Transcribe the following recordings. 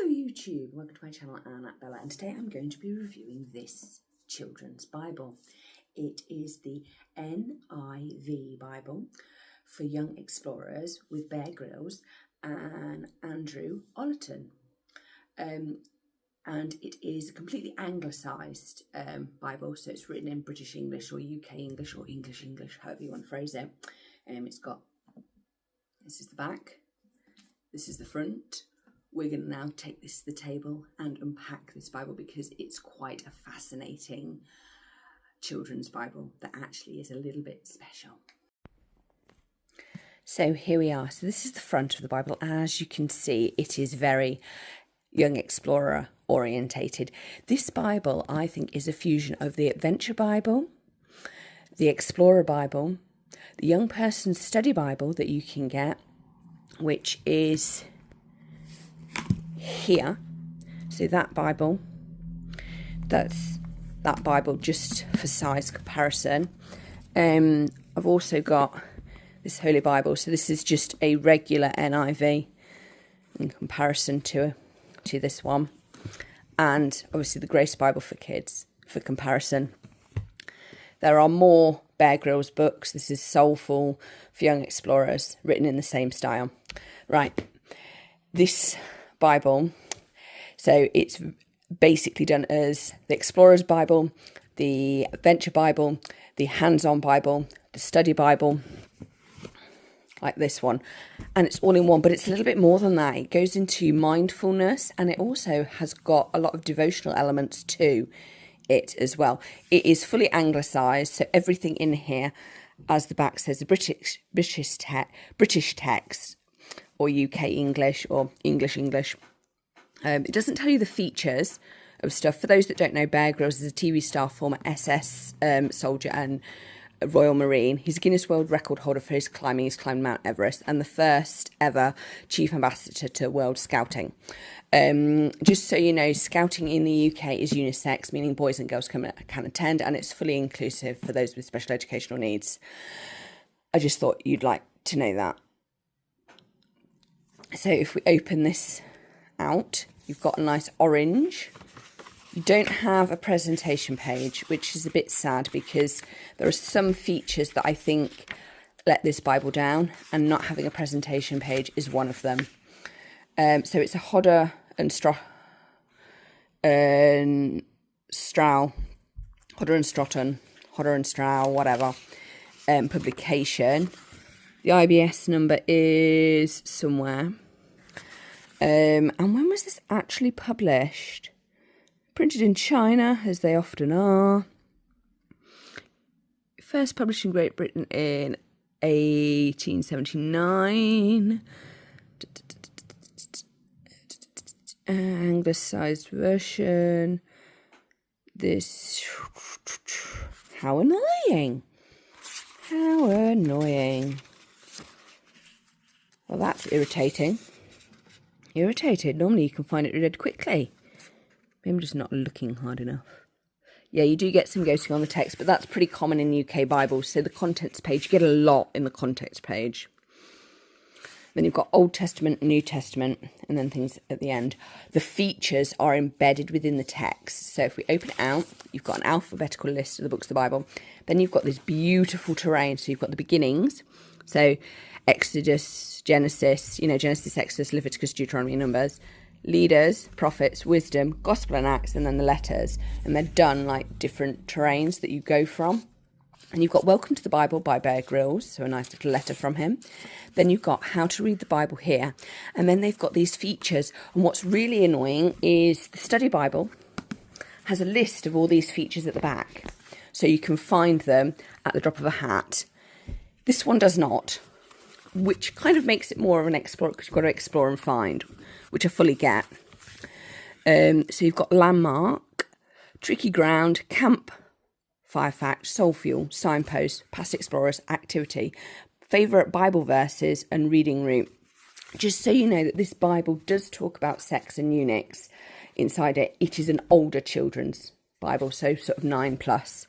YouTube, welcome to my channel, Annabella, and today I'm going to be reviewing this children's Bible. It is the NIV Bible for Young Explorers with Bear Grylls and Andrew Ollerton. And it is a completely anglicised Bible, so it's written in British English or UK English or English, however you want to phrase it. It's got, this is the back, this is the front. We're going to now take this to the table and unpack this Bible because it's quite a fascinating children's Bible that actually is a little bit special. So here we are. So this is the front of the Bible. As you can see, it is very Young Explorer orientated. This Bible, I think, is a fusion of the Adventure Bible, the Explorer Bible, the Young Person's Study Bible that you can get, which is here. So that Bible, that's that Bible just for size comparison. I've also got this Holy Bible. So this is just a regular NIV in comparison to this one. And obviously the Grace Bible for kids for comparison. There are more Bear Grylls books. This is Soulful for Young Explorers, written in the same style. Right, this Bible, so it's basically done as the Explorer's Bible, the Adventure Bible, the Hands-On Bible, the Study Bible, like this one, and it's all in one, but it's a little bit more than that. It goes into mindfulness, and it also has got a lot of devotional elements to it as well. It is fully anglicised, so everything in here, as the back says, the British text, or UK English or English. It doesn't tell you the features of stuff. For those that don't know, Bear Grylls is a TV star, former SS soldier and Royal Marine. He's a Guinness World Record holder for his climbing. He's climbed Mount Everest and the first ever Chief Ambassador to World Scouting. Just so you know, Scouting in the UK is unisex, meaning boys and girls can attend, and it's fully inclusive for those with special educational needs. I just thought you'd like to know that. So if we open this out, you've got a nice orange. You don't have a presentation page, which is a bit sad because there are some features that I think let this Bible down, and not having a presentation page is one of them. So it's a Hodder and Strow, whatever, publication. The IBS number is somewhere. And when was this actually published? Printed in China, as they often are. First published in Great Britain in 1879. Anglicised version. This. How annoying. How annoying. Well, that's irritating. Normally you can find it read quickly. Maybe I'm just not looking hard enough. Yeah, you do get some ghosting on the text, but that's pretty common in UK Bibles. So the contents page, you get a lot in the contents page. Then you've got Old Testament, New Testament, and then things at the end. The features are embedded within the text. So if we open it out, you've got an alphabetical list of the books of the Bible. Then you've got this beautiful terrain. So you've got the beginnings. So Exodus, Genesis, Genesis, Exodus, Leviticus, Deuteronomy, Numbers, leaders, prophets, wisdom, gospel and Acts, and then the letters. And they're done like different terrains that you go from. And you've got Welcome to the Bible by Bear Grylls, so a nice little letter from him. Then you've got How to Read the Bible here. And then they've got these features. And what's really annoying is the Study Bible has a list of all these features at the back. So you can find them at the drop of a hat. This one does not, which kind of makes it more of an explore, because you've got to explore and find, which I fully get. So you've got Landmark, Tricky Ground, Camp, Fire Fact, Soul Fuel, Signpost, Past Explorers, Activity, Favourite Bible Verses, and Reading Route. Just so you know that this Bible does talk about sex and eunuchs inside it. It is an older children's Bible, so sort of 9+.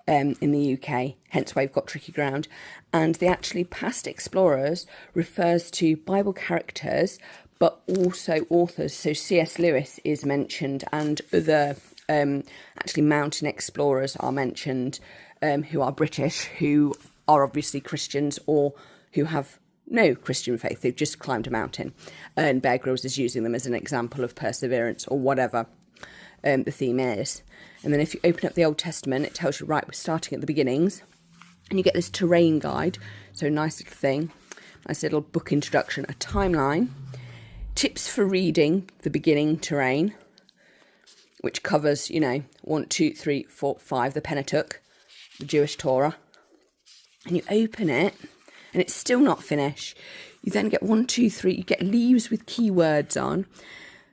In the UK, hence why we've got Tricky Ground. And the actually Past Explorers refers to Bible characters but also authors. So C.S. Lewis is mentioned, and other actually mountain explorers are mentioned, who are British, who are obviously Christians or who have no Christian faith. They've just climbed a mountain, and Bear Grylls is using them as an example of perseverance or whatever the theme is. And then if you open up the Old Testament, it tells you, right, we're starting at the beginnings, and you get this terrain guide. So nice little thing, nice little book introduction, a timeline, tips for reading the beginning terrain, which covers, 1, 2, 3, 4, 5, the Pentateuch, the Jewish Torah. And you open it, and it's still not finished. You then get 1, 2, 3, you get leaves with keywords on,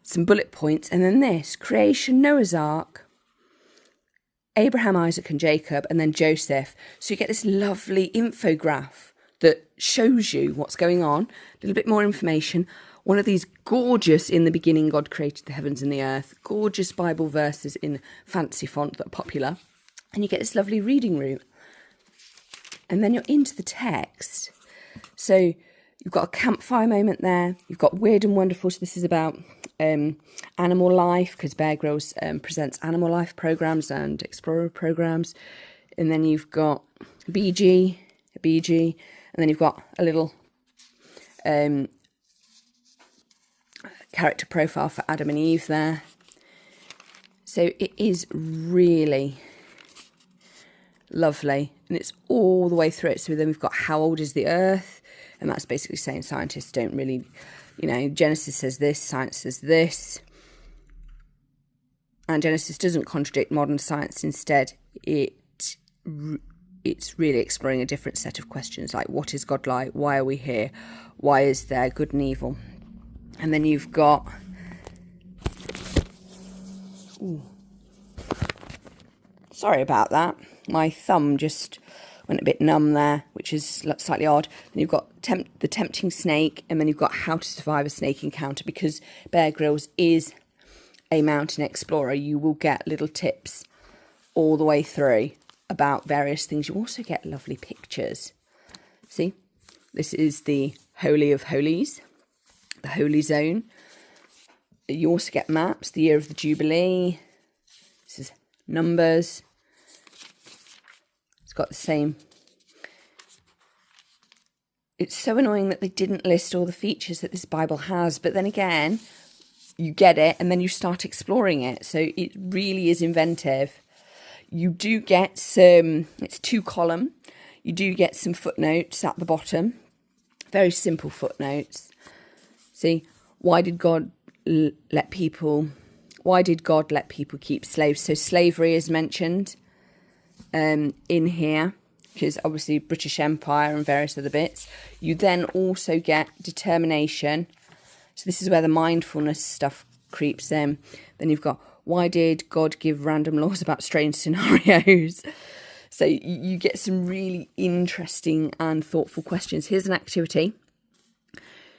some bullet points, and then this, creation, Noah's Ark, Abraham, Isaac and Jacob, and then Joseph. So you get this lovely infograph that shows you what's going on, a little bit more information. One of these gorgeous, in the beginning God created the heavens and the earth, gorgeous Bible verses in fancy font that are popular. And you get this lovely reading route. And then you're into the text. So you've got a campfire moment there. You've got weird and wonderful. So this is about animal life, because Bear Grylls presents animal life programs and explorer programs. And then you've got a BG, and then you've got a little character profile for Adam and Eve there. So it is really lovely, and it's all the way through it. So then we've got how old is the earth, and that's basically saying scientists don't really, Genesis says this, science says this, and Genesis doesn't contradict modern science. Instead, it's really exploring a different set of questions, like what is God like, why are we here, why is there good and evil. And then you've got sorry about that, my thumb just went a bit numb there, which is slightly odd. And you've got the tempting snake, and then you've got how to survive a snake encounter. Because Bear Grylls is a mountain explorer, you will get little tips all the way through about various things. You also get lovely pictures. See, this is the Holy of Holies, the Holy Zone. You also get maps, the year of the Jubilee. This is Numbers. It's got the same. It's so annoying that they didn't list all the features that this Bible has, but then again, you get it and then you start exploring it. So it really is inventive. You do get some, it's 2-column. You do get some footnotes at the bottom. Very simple footnotes. See, why did God let people keep slaves? So slavery is mentioned in here, because obviously British Empire and various other bits. You then also get determination. So this is where the mindfulness stuff creeps in. Then you've got, why did God give random laws about strange scenarios? So you get some really interesting and thoughtful questions. Here's an activity.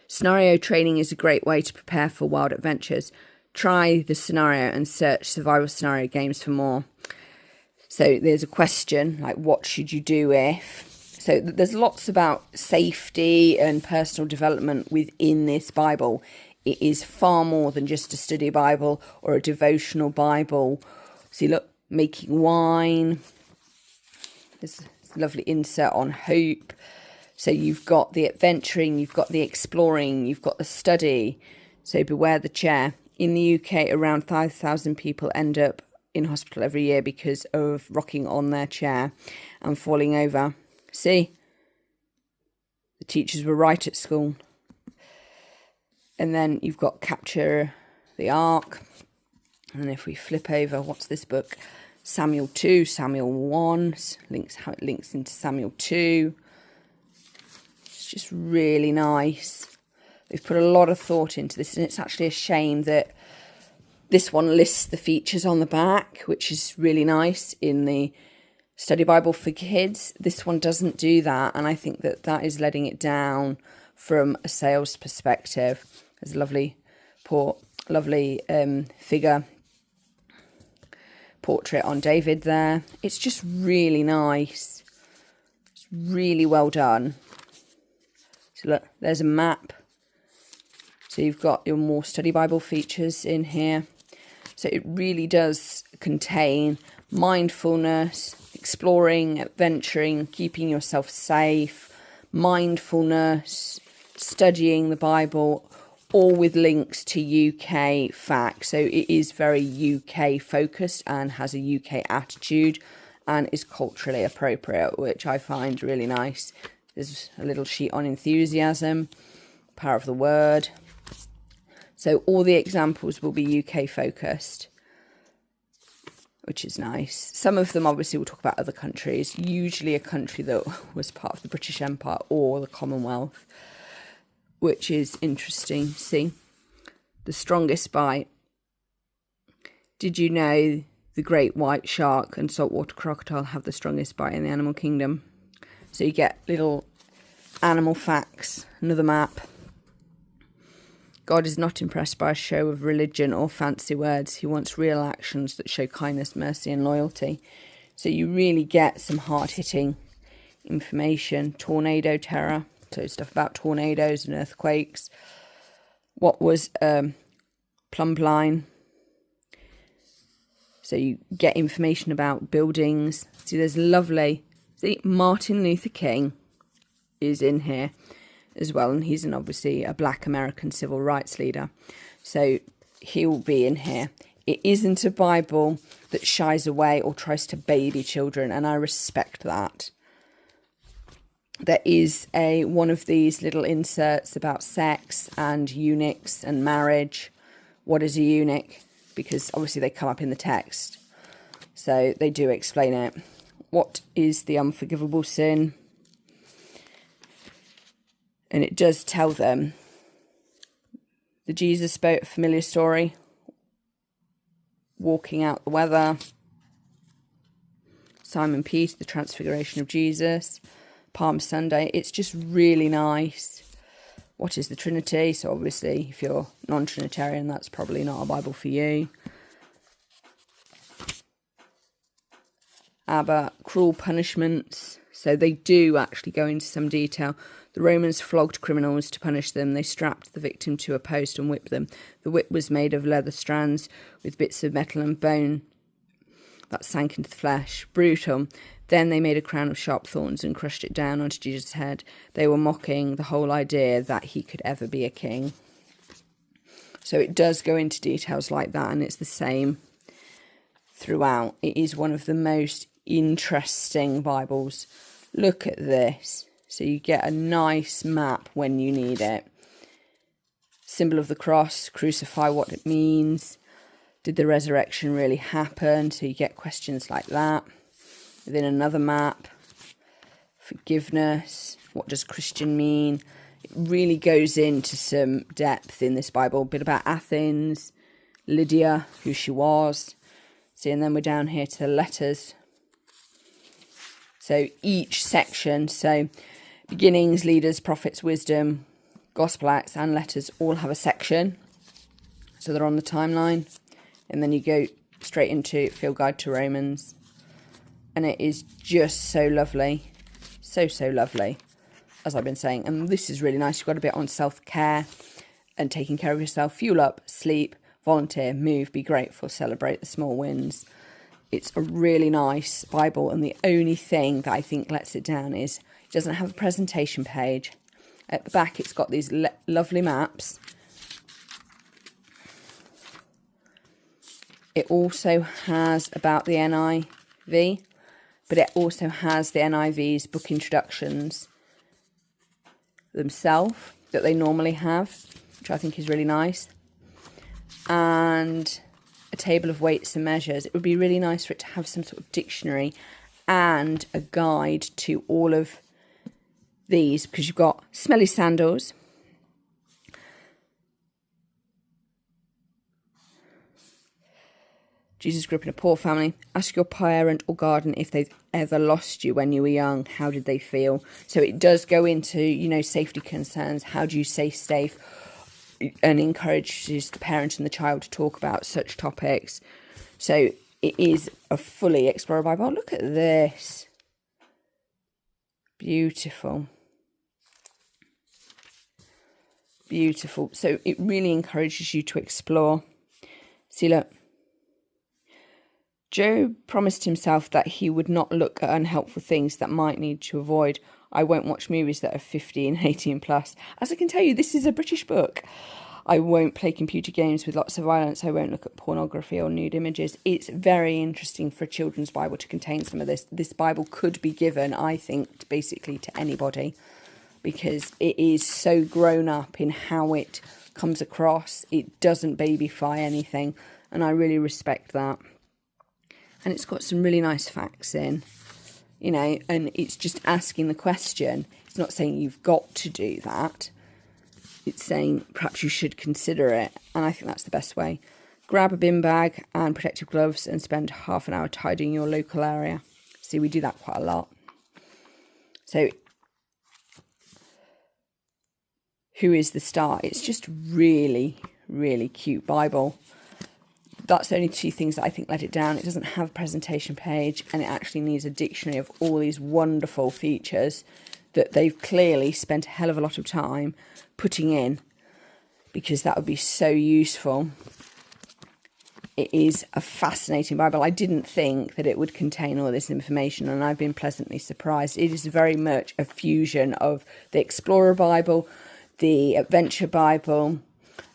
Scenario training is a great way to prepare for wild adventures. Try the scenario and search survival scenario games for more. So there's a question like, what should you do if? So there's lots about safety and personal development within this Bible. It is far more than just a study Bible or a devotional Bible. See, look, making wine. There's a lovely insert on hope. So you've got the adventuring, you've got the exploring, you've got the study. So beware the chair. In the UK, around 5,000 people end up in hospital every year because of rocking on their chair and falling over. See, the teachers were right at school. And then you've got capture the ark. And then if we flip over, what's this book? Samuel 2, Samuel 1, how it links into Samuel 2. It's just really nice. They've put a lot of thought into this, and it's actually a shame that this one lists the features on the back, which is really nice in the study Bible for kids. This one doesn't do that, and I think that that is letting it down from a sales perspective. There's a lovely figure portrait on David there. It's just really nice. It's really well done. So look, there's a map. So you've got your more study Bible features in here. So it really does contain mindfulness, exploring, adventuring, keeping yourself safe, mindfulness, studying the Bible, all with links to UK facts. So it is very UK focused and has a UK attitude and is culturally appropriate, which I find really nice. There's a little sheet on enthusiasm, power of the word. So all the examples will be UK focused, which is nice. Some of them obviously will talk about other countries, usually a country that was part of the British Empire or the Commonwealth, which is interesting. See, the strongest bite. Did you know the great white shark and saltwater crocodile have the strongest bite in the animal kingdom? So you get little animal facts, another map. God is not impressed by a show of religion or fancy words. He wants real actions that show kindness, mercy and loyalty. So you really get some hard-hitting information. Tornado terror, so stuff about tornadoes and earthquakes. What was plumb line? So you get information about buildings. See, there's lovely... See, Martin Luther King is in here as well, and he's obviously a black American civil rights leader, so he'll be in here. It isn't a Bible that shies away or tries to baby children, and I respect that. There is one of these little inserts about sex and eunuchs and marriage. What is a eunuch? Because obviously they come up in the text, so they do explain it. What is the unforgivable sin? And it does tell them. The Jesus boat, a familiar story. Walking out the weather. Simon Peter, the transfiguration of Jesus. Palm Sunday. It's just really nice. What is the Trinity? So obviously, if you're non-Trinitarian, that's probably not a Bible for you. About cruel punishments. So they do actually go into some detail. The Romans flogged criminals to punish them. They strapped the victim to a post and whipped them. The whip was made of leather strands with bits of metal and bone that sank into the flesh. Brutal. Then they made a crown of sharp thorns and crushed it down onto Jesus' head. They were mocking the whole idea that he could ever be a king. So it does go into details like that, and it's the same throughout. It is one of the most interesting Bibles. Look at this. So you get a nice map when you need it. Symbol of the cross, crucify, what it means. Did the resurrection really happen? So you get questions like that. Within another map, forgiveness, what does Christian mean? It really goes into some depth in this Bible. A bit about Athens, Lydia, who she was. See, and then we're down here to the letters. So each section, so beginnings, leaders, prophets, wisdom, gospel acts and letters all have a section. So they're on the timeline. And then you go straight into Field Guide to Romans. And it is just so lovely. So lovely, as I've been saying. And this is really nice. You've got a bit on self-care and taking care of yourself. Fuel up, sleep, volunteer, move, be grateful, celebrate the small wins. It's a really nice Bible, and the only thing that I think lets it down is it doesn't have a presentation page. At the back, it's got these lovely maps. It also has about the NIV, but it also has the NIV's book introductions themselves that they normally have, which I think is really nice. And a table of weights and measures. It would be really nice for it to have some sort of dictionary and a guide to all of these, because you've got smelly sandals, Jesus grew up in a poor family. Ask your parent or guardian if they've ever lost you when you were young. How did they feel? So it does go into, safety concerns. How do you stay safe? And encourages the parent and the child to talk about such topics. So it is a fully Explorer Bible. Oh, look at this. Beautiful. Beautiful. So it really encourages you to explore. See, look. Job promised himself that he would not look at unhelpful things that might need to avoid. I won't watch movies that are 15, 18 plus. As I can tell you, this is a British book. I won't play computer games with lots of violence. I won't look at pornography or nude images. It's very interesting for a children's Bible to contain some of this. This Bible could be given, I think, basically to anybody, because it is so grown up in how it comes across. It doesn't babyfy anything, and I really respect that. And it's got some really nice facts in, you know, and it's just asking the question. It's not saying you've got to do that. It's saying perhaps you should consider it, and I think that's the best way. Grab a bin bag and protective gloves and spend half an hour tidying your local area. See, we do that quite a lot. So, who is the star? It's just really, really cute Bible. That's the only two things that I think let it down. It doesn't have a presentation page, and it actually needs a dictionary of all these wonderful features that they've clearly spent a hell of a lot of time putting in, because that would be so useful. It is a fascinating Bible. I didn't think that it would contain all this information, and I've been pleasantly surprised. It is very much a fusion of the Explorer Bible, the Adventure Bible,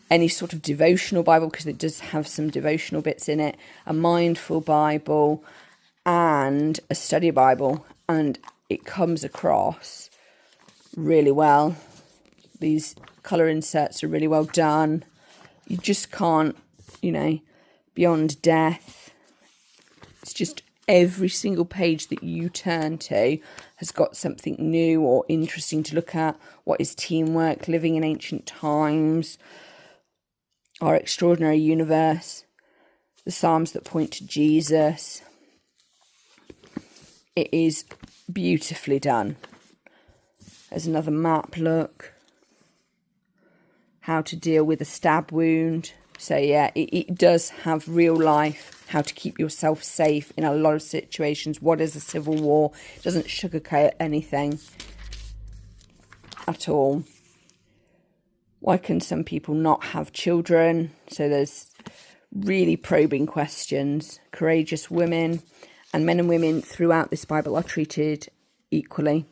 any sort of devotional Bible, because it does have some devotional bits in it, a mindful Bible, and a study Bible, and it comes across really well. These colour inserts are really well done. You just can't, you know, beyond death. It's just every single page that you turn to has got something new or interesting to look at. What is teamwork? Living in ancient times. Our extraordinary universe. The Psalms that point to Jesus. It is beautifully done. There's another map, look. How to deal with a stab wound. So yeah, it does have real life, how to keep yourself safe in a lot of situations. What is a civil war? It doesn't sugarcoat anything at all. Why can some people not have children? So there's really probing questions. Courageous women, and men and women throughout this Bible are treated equally,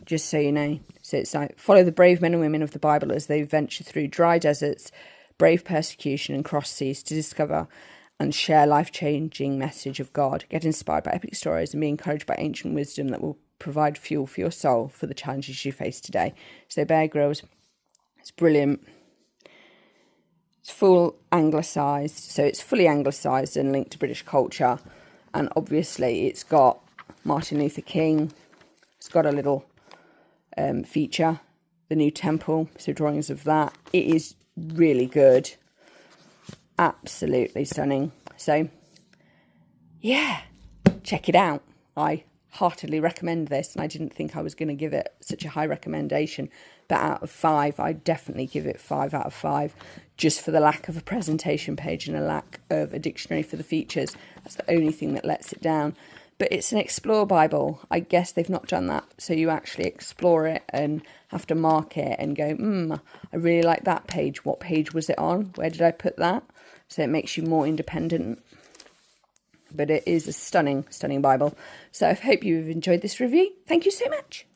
just so you know. So it's like, follow the brave men and women of the Bible as they venture through dry deserts, brave persecution and cross seas to discover and share life-changing message of God. Get inspired by epic stories and be encouraged by ancient wisdom that will provide fuel for your soul for the challenges you face today. So Bear Grylls, it's brilliant. It's full anglicised, so it's fully anglicised and linked to British culture. And obviously it's got Martin Luther King. It's got a little feature, the new temple, so drawings of that. It is really good, absolutely stunning. So yeah, check it out. I heartily recommend this, and I didn't think I was going to give it such a high recommendation, but out of 5 I definitely give it 5 out of 5, just for the lack of a presentation page and a lack of a dictionary for the features. That's the only thing that lets it down. But it's an Explore Bible. I guess they've not done that. So you actually explore it and have to mark it and go, I really like that page. What page was it on? Where did I put that? So it makes you more independent. But it is a stunning, stunning Bible. So I hope you've enjoyed this review. Thank you so much.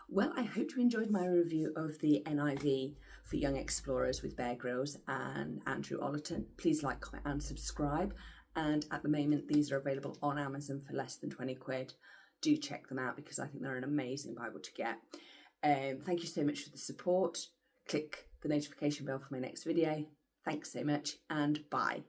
Well, I hope you enjoyed my review of the NIV for Young Explorers with Bear Grylls and Andrew Ollerton. Please like, comment and subscribe. And at the moment, these are available on Amazon for less than 20 quid. Do check them out, because I think they're an amazing Bible to get. Thank you so much for the support. Click the notification bell for my next video. Thanks so much, and bye.